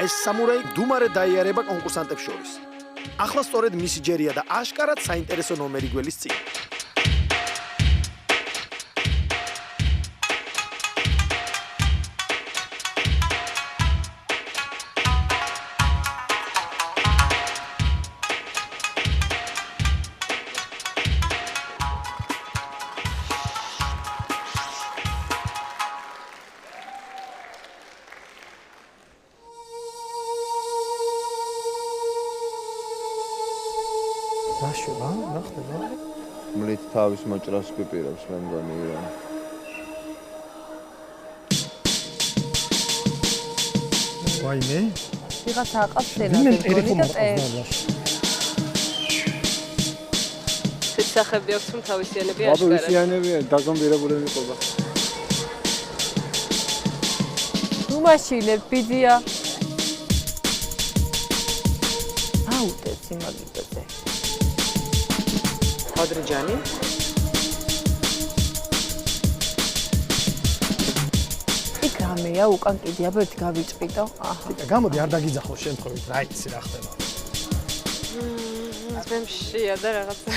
ეს სამურაი დუმარე დაიარება კონკურსანტებს შორის. ახლა სწორედ მისი ჯერია და აშკარად საინტერესო ნომერი გველის წინ. რაშულა, რა ხდება? მლით თავის მოჭრას გვიპირებს მე მგონი რა. ვაიმე? ვიღაცა აყავს სცენაზე მგონი და წერს. ცეცხლები აქვს რომ თავისიანები აბა აშკარად. ვისიანებია დაზომბირებული მიყობა. უმაშინებ ბიძია. აუტებს იმაგიტოზე. ოდრიჯანი იქ რამეა უკან კიდე აბა ერთი გავიჭყიდო. აჰა. გამოდი არ დაგიძახო შემთხვევით, რა იცი რა ხდება. ძმებშია და რაღაცა.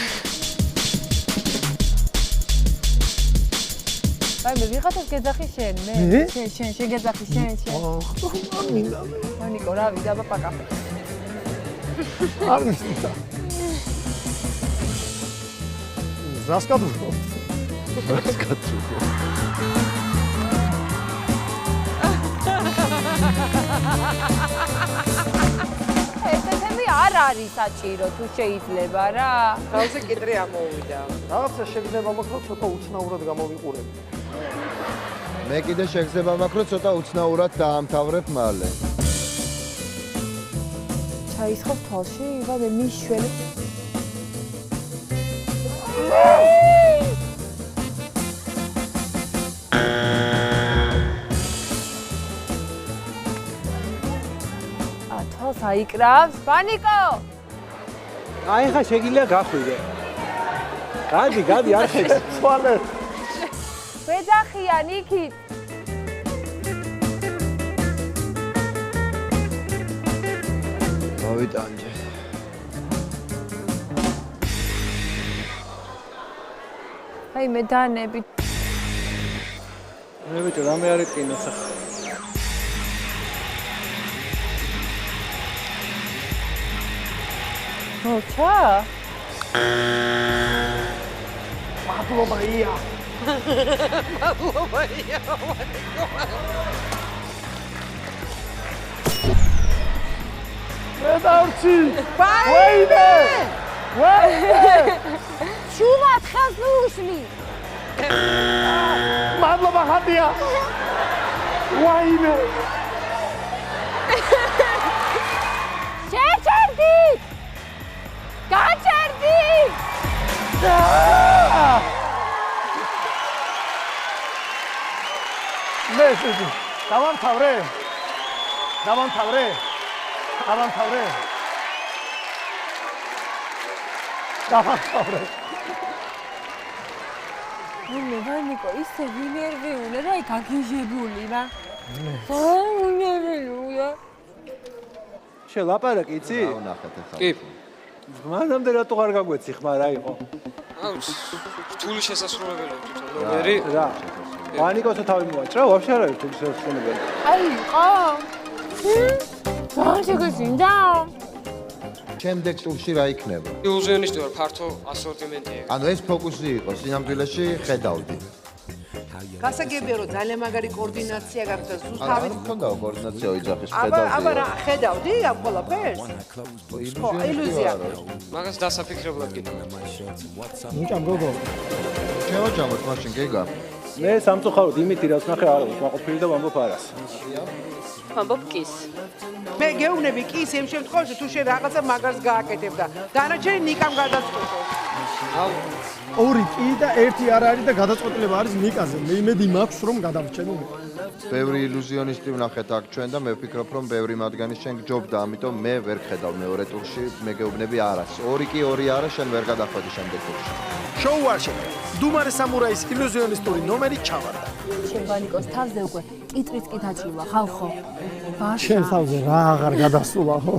აი მე ვიღაცას გეძახი შენ, მე. შენ გეძახი შენ. მინდა. მანიკო რა ვიდა აბა პაკაფე. არ მინდა. ზასკადრო. ესეთები არ არის საჭირო თუ შეიძლება რა. თავზე კიტრი ამოვიდა. რაღაცა შეგდება მაქვს რომ ცოტა უცნაურად გამოვიყურებ. მე კიდე შეგზება მაქვს რომ ცოტა უცნაურად დაამთავრებ მალე. ჩაისხობ თვალში, იღავ მიშველი. თვალს აიკრავს, პანიკო! აი ხა შეგიძლია გახვიდე. გადი არ ხეს. სვალე. ვეძახია ნიკით. მოვიტანჯე. აი მე დანები. მე ბიჭო რამე არ იტკინო სახა. მოჩა? მადლობაია. მადლობაია. მე დავწი. ვაიმე! შუმად ხას ნუშლი. მადლობა ხატია. ვაიმე. შეჩერდი! გაჩერდი! მე შედი. დავამთავრე. დავამთავრე. ვანიკო ისე ვინერვიულე რა გაგიჟებული რა. ვინერვიულია. შელაპარაკი იცი? ავნახეთ ახლა. კი. მანამდე რატო არ გაგვეცი ხმა რა იყო? აუ, რთული შესასრულებელი თვითონ ნომერი. რა. პანიკოსო თავი მოაჭრა, ვაფშე არ არის თულის შესრულებელი. აი ყო. გაშეგეშინდა. შემდეგ ტურში რა იქნება? ილუზიონისტი ვარ, ფართო ასორტიმენტი აქვს. ანუ ეს ფოკუსი იყო, სინამდვილეში ხედავდი. გასაგებია რომ ძალიან მაგარი კოორდინაცია გაქვს და არ ზუსტავით. მქონდა კოორდინაცია ოჯახის აბა ხედავდი. რა ხედავდი ამ ყველაფერს? ილუზია. მაგას დასაფიქრებლად გითხრა. ნიკამ გოგო. შევაჯამოთ მაშინ გეგა. მე სამწუხაროდ იმითი რაც ნახე არ არის მაყოფილი და ვამბობ არას. ამბობ კის. მე გეუბნები კი იმ შემთხვევაში თუ შენ რაღაცა მაგარს გააკეთებ და დანარჩენი ნიკამ გადაწყვეტოს. ორი კი და ერთი არ არის და გადაწყვეტილება არის ნიკაზე. მე იმედი მაქვს რომ გადავრჩენო. ბევრი ილუზიონისტი ვნახეთ აქ ჩვენ და მე ვფიქრობ რომ ბევრი მათგანი შენ გჯობდა, ამიტომ მე ვერ ხედავ მეორე ტურში, მე გეუბნები არას. ორი კი ორი არა, შენ ვერ გადახვედი შემდეგ ტურში. შოუ არ შედგა. მდუმარე სამურაის ილუზიონისტური ნომერი ჩავარდა. შენ ბანიკოს თავზე უკვე კიტრიც კი დაჭრილა ხალხო. შენ თავზე რა აღარ გადასულა ხო?